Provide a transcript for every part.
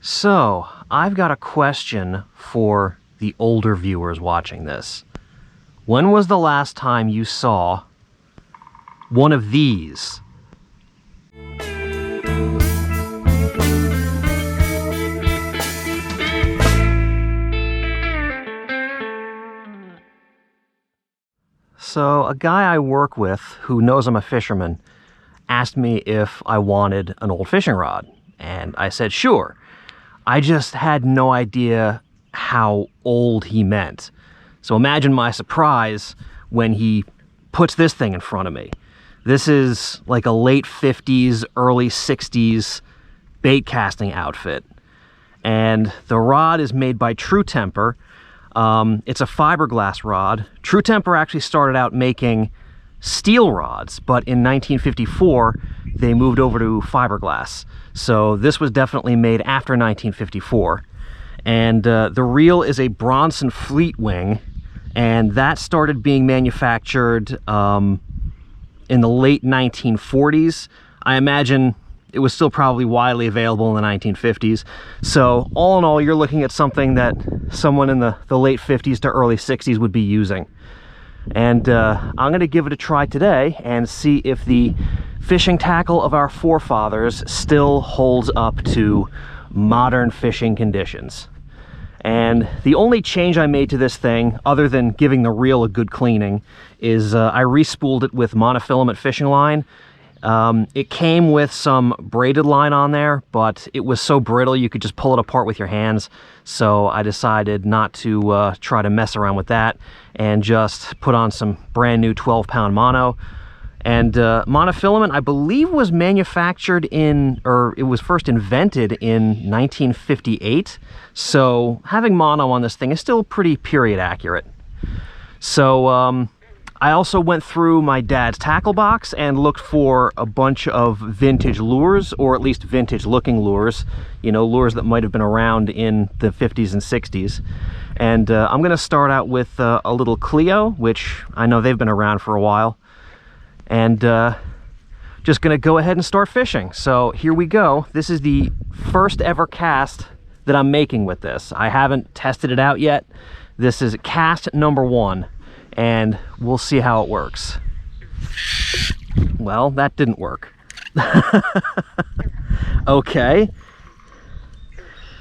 So, I've got a question for the older viewers watching this. When was the last time you saw one of these? So, a guy I work with who knows I'm a fisherman asked me if I wanted an old fishing rod, and I said sure. I just had no idea how old he meant. So imagine my surprise when he puts this thing in front of me. This is like a late 50s, early 60s bait casting outfit. And the rod is made by True Temper. It's a fiberglass rod. True Temper actually started out making steel rods, but in 1954, they moved over to fiberglass. So this was definitely made after 1954. And the reel is a Bronson Fleetwing, and that started being manufactured in the late 1940s. I imagine it was still probably widely available in the 1950s. So all in all, you're looking at something that someone in the late 50s to early 60s would be using. And I'm going to give it a try today and see if the fishing tackle of our forefathers still holds up to modern fishing conditions. And the only change I made to this thing, other than giving the reel a good cleaning, is I re-spooled it with monofilament fishing line. It came with some braided line on there, but it was so brittle you could just pull it apart with your hands. So I decided not to try to mess around with that and just put on some brand new 12-pound mono. And monofilament, I believe, was manufactured in, or it was first invented in 1958. So having mono on this thing is still pretty period accurate. So I also went through my dad's tackle box and looked for a bunch of vintage lures, or at least vintage looking lures, you know, lures that might have been around in the 50s and 60s. And I'm going to start out with a little Cleo, which I know they've been around for a while. And just going to go ahead and start fishing. So here we go. This is the first ever cast that I'm making with this. I haven't tested it out yet. This is cast number 1. And we'll see how it works. Well, that didn't work. Okay.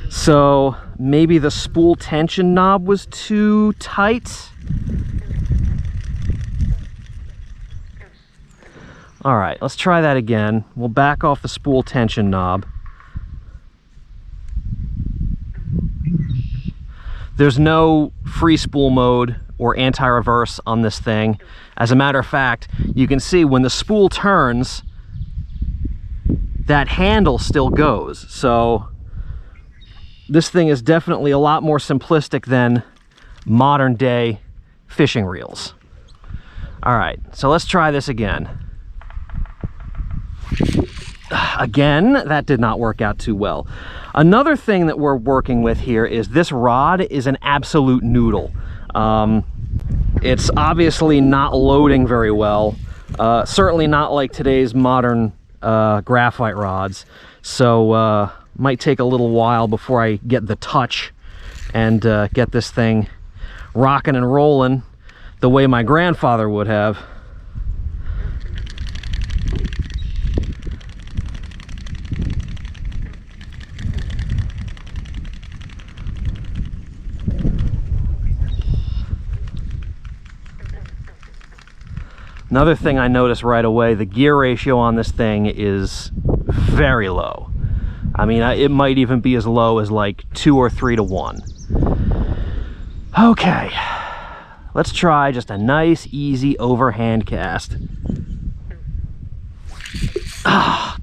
So maybe the spool tension knob was too tight. All right, let's try that again. We'll back off the spool tension knob. There's no free spool mode or anti-reverse on this thing. As a matter of fact, you can see when the spool turns, that handle still goes. So this thing is definitely a lot more simplistic than modern day fishing reels. All right, so let's try this again. Again, that did not work out too well. Another thing that we're working with here is this rod is an absolute noodle. It's obviously not loading very well. Certainly not like today's modern graphite rods. So might take a little while before I get the touch and get this thing rocking and rolling the way my grandfather would have. Another thing I noticed right away, the gear ratio on this thing is very low. I mean, it might even be as low as like 2 or 3 to 1. Okay, let's try just a nice, easy overhand cast. Ah,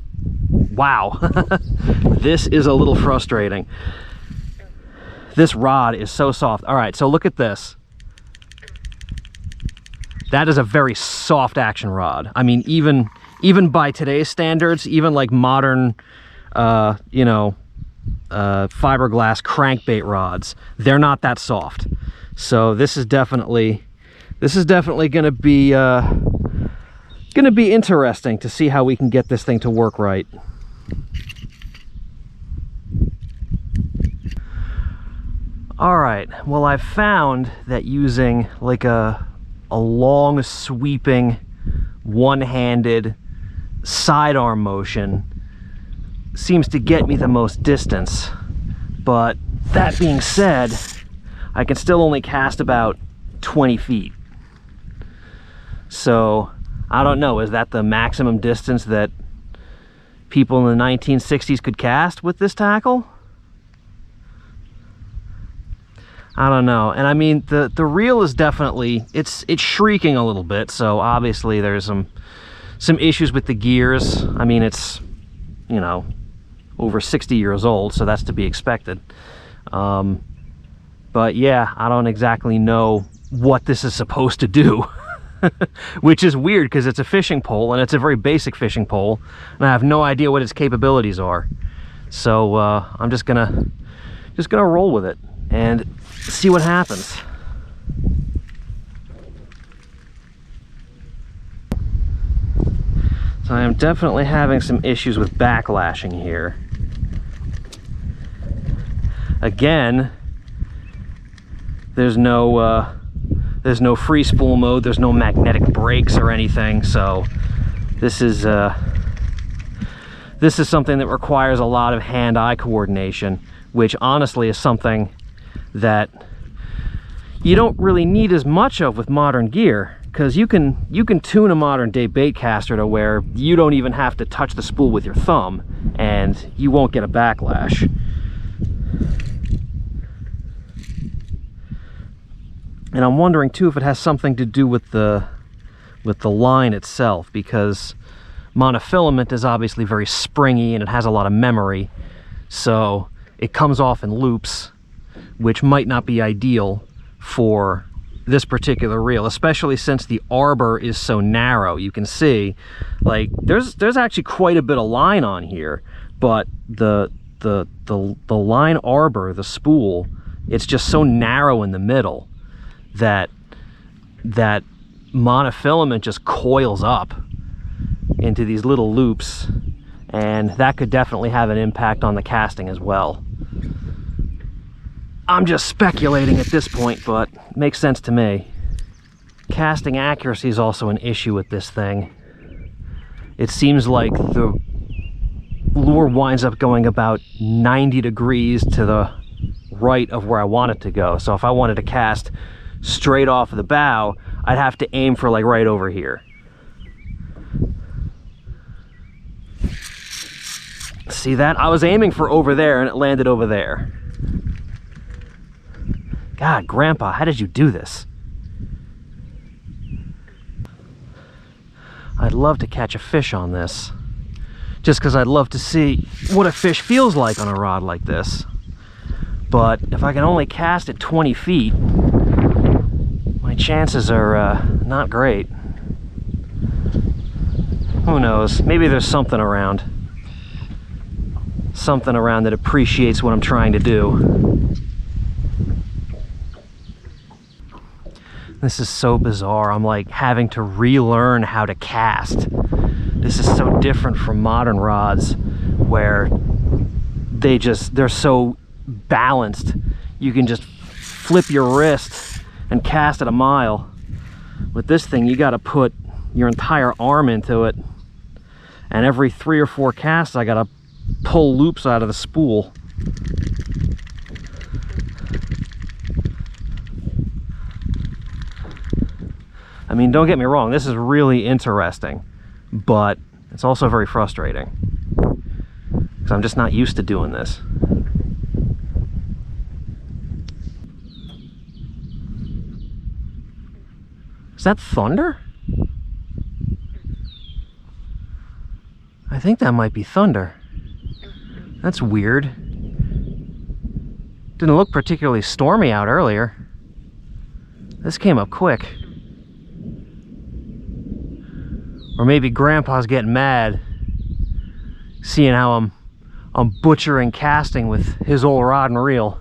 wow, this is a little frustrating. This rod is so soft. All right, so look at this. That is a very soft action rod. I mean, even by today's standards, even like modern, you know, fiberglass crankbait rods, they're not that soft. So this is definitely going to be interesting to see how we can get this thing to work right. All right, well, I've found that using like a long sweeping one-handed sidearm motion seems to get me the most distance. But that being said, I can still only cast about 20 feet. So I don't know, is that the maximum distance that people in the 1960s could cast with this tackle? I don't know. And I mean, the reel is definitely, it's shrieking a little bit, so obviously there's some issues with the gears. I mean, it's, you know, over 60 years old, so that's to be expected. But yeah, I don't exactly know what this is supposed to do. Which is weird because it's a fishing pole, and it's a very basic fishing pole, and I have no idea what its capabilities are. So I'm just gonna roll with it and see what happens. So I am definitely having some issues with backlashing here. Again, there's no free spool mode, there's no magnetic brakes or anything, so this is something that requires a lot of hand-eye coordination, which honestly is something that you don't really need as much of with modern gear, because you can tune a modern day bait caster to where you don't even have to touch the spool with your thumb and you won't get a backlash. And I'm wondering too if it has something to do with the line itself, because monofilament is obviously very springy and it has a lot of memory, so it comes off in loops, which might not be ideal for this particular reel, especially since the arbor is so narrow. You can see, like, there's actually quite a bit of line on here, but the line arbor, the spool, it's just so narrow in the middle that monofilament just coils up into these little loops, and that could definitely have an impact on the casting as well. I'm just speculating at this point, but it makes sense to me. Casting accuracy is also an issue with this thing. It seems like the lure winds up going about 90 degrees to the right of where I want it to go. So if I wanted to cast straight off of the bow, I'd have to aim for like right over here. See that? I was aiming for over there and it landed over there. God, Grandpa, how did you do this? I'd love to catch a fish on this, just because I'd love to see what a fish feels like on a rod like this. But if I can only cast at 20 feet, my chances are not great. Who knows? Maybe there's something around. Something around that appreciates what I'm trying to do. This is so bizarre. I'm like having to relearn how to cast. This is so different from modern rods where they're so balanced. You can just flip your wrist and cast at a mile. With this thing, you got to put your entire arm into it, and every 3 or 4 casts I got to pull loops out of the spool. I mean, don't get me wrong, this is really interesting, but it's also very frustrating because I'm just not used to doing this. Is that thunder? I think that might be thunder. That's weird. Didn't look particularly stormy out earlier. This came up quick. Or maybe Grandpa's getting mad, seeing how I'm butchering casting with his old rod and reel.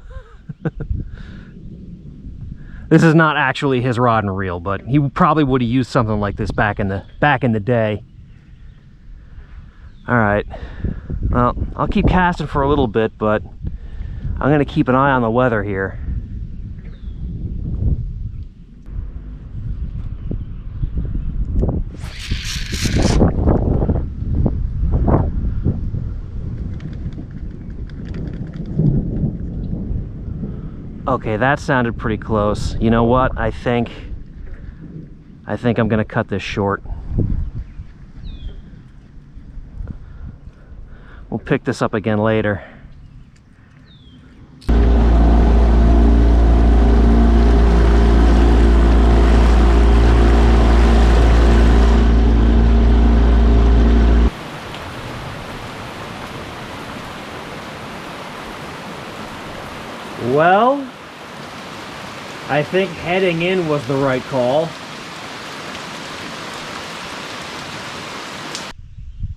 This is not actually his rod and reel, but he probably would have used something like this back in the day. All right, well, I'll keep casting for a little bit, but I'm gonna keep an eye on the weather here. Okay, that sounded pretty close. You know what? I think I'm gonna cut this short. We'll pick this up again later. Well, I think heading in was the right call.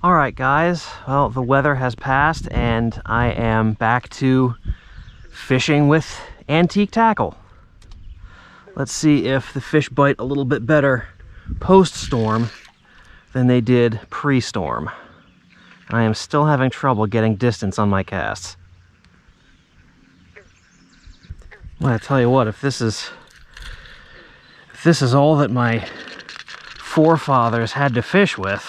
All right, guys. Well, the weather has passed and I am back to fishing with antique tackle. Let's see if the fish bite a little bit better post-storm than they did pre-storm. I am still having trouble getting distance on my casts. Well, I tell you what, if this is all that my forefathers had to fish with,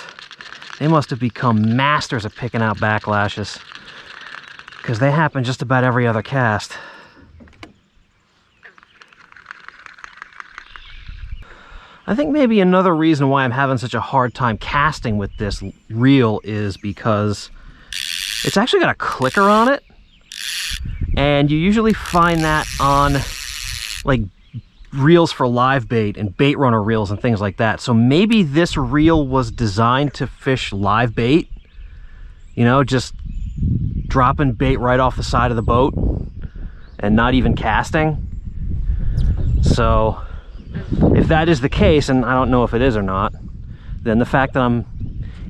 they must have become masters of picking out backlashes, because they happen just about every other cast. I think maybe another reason why I'm having such a hard time casting with this reel is because it's actually got a clicker on it. And you usually find that on like reels for live bait and bait runner reels and things like that. So maybe this reel was designed to fish live bait, you know, just dropping bait right off the side of the boat and not even casting. So if that is the case, and I don't know if it is or not, then the fact that I'm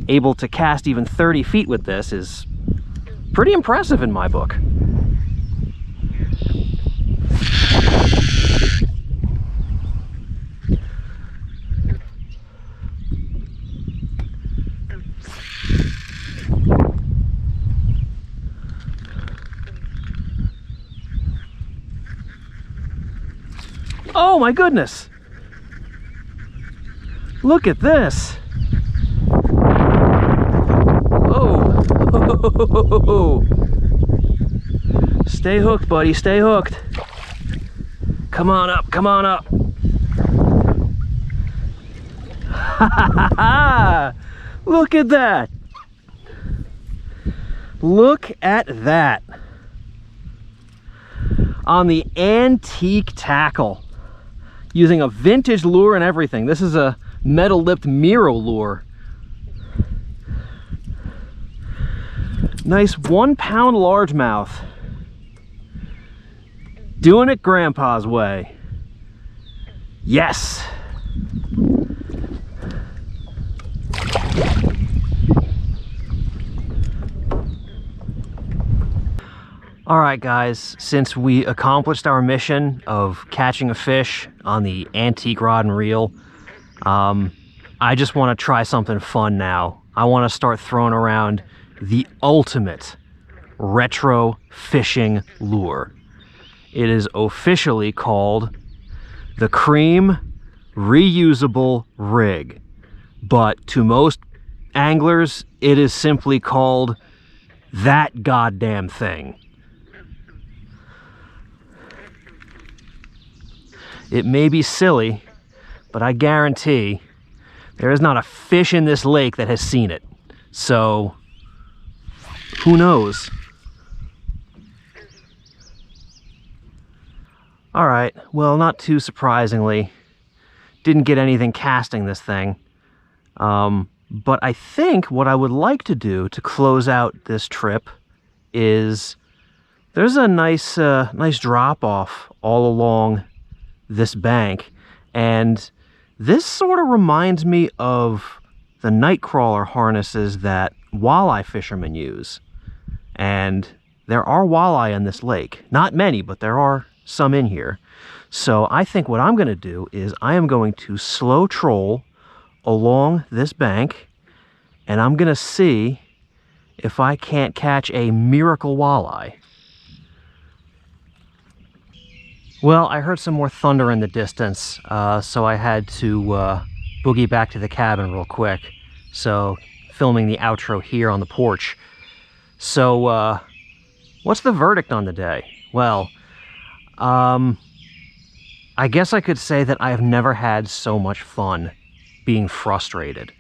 able to cast even 30 feet with this is pretty impressive in my book. Oh my goodness! Look at this! Oh! Stay hooked, buddy, stay hooked. Come on up, come on up. Look at that. Look at that. On the antique tackle. Using a vintage lure and everything. This is a metal-lipped Miro lure. Nice 1 pound largemouth. Doing it Grandpa's way. Yes. All right, guys, since we accomplished our mission of catching a fish on the antique rod and reel, I just want to try something fun now. I want to start throwing around the ultimate retro fishing lure. It is officially called the Cream Reusable Rig, but to most anglers, it is simply called that goddamn thing. It may be silly, but I guarantee there is not a fish in this lake that has seen it. So, who knows? All right, well, not too surprisingly, didn't get anything casting this thing. But I think what I would like to do to close out this trip is there's a nice drop off all along this bank, and this sort of reminds me of the nightcrawler harnesses that walleye fishermen use. And there are walleye in this lake. Not many, but there are some in here. So I think what I'm going to do is I am going to slow troll along this bank, and I'm going to see if I can't catch a miracle walleye. Well, I heard some more thunder in the distance, so I had to boogie back to the cabin real quick. So, filming the outro here on the porch. So, what's the verdict on the day? Well, I guess I could say that I have never had so much fun being frustrated.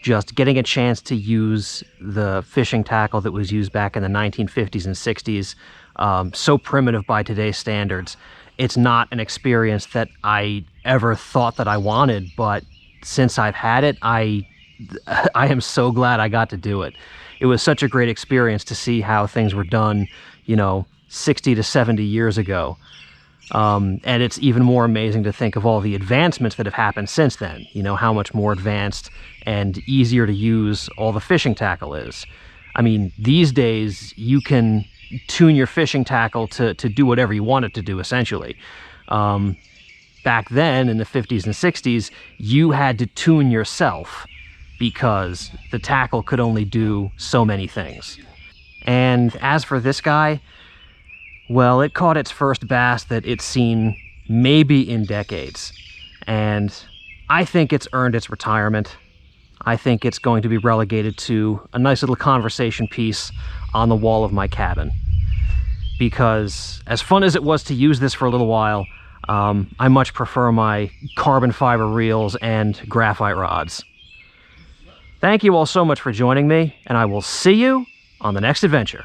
Just getting a chance to use the fishing tackle that was used back in the 1950s and 60s, so primitive by today's standards. It's not an experience that I ever thought that I wanted, but since I've had it, I am so glad I got to do it. It was such a great experience to see how things were done, 60 to 70 years ago. And it's even more amazing to think of all the advancements that have happened since then. How much more advanced and easier to use all the fishing tackle is. I mean, these days you can tune your fishing tackle to do whatever you want it to do, essentially. Back then, in the 50s and 60s, you had to tune yourself because the tackle could only do so many things. And as for this guy, well, it caught its first bass that it's seen maybe in decades. And I think it's earned its retirement. I think it's going to be relegated to a nice little conversation piece on the wall of my cabin. Because as fun as it was to use this for a little while, I much prefer my carbon fiber reels and graphite rods. Thank you all so much for joining me, and I will see you on the next adventure.